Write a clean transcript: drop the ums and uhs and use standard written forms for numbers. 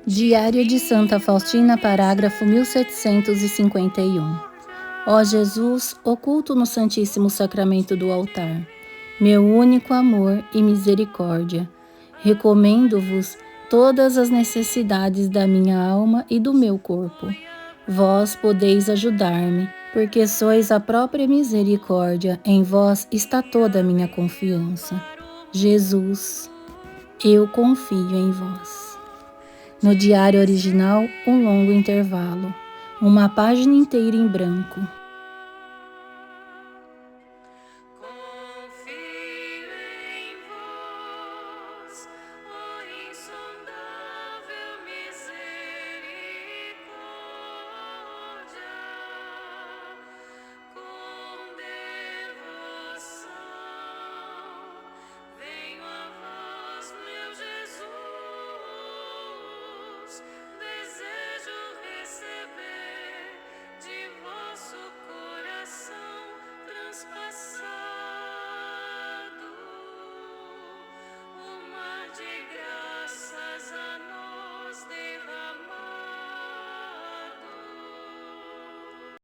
Diário de Santa Faustina, parágrafo 1751. Ó Jesus, oculto no Santíssimo Sacramento do altar, meu único amor e misericórdia, recomendo-vos todas as necessidades da minha alma e do meu corpo. Vós podeis ajudar-me, porque sois a própria misericórdia, em vós está toda a minha confiança. Jesus, eu confio em vós. No diário original, um longo intervalo, uma página inteira em branco.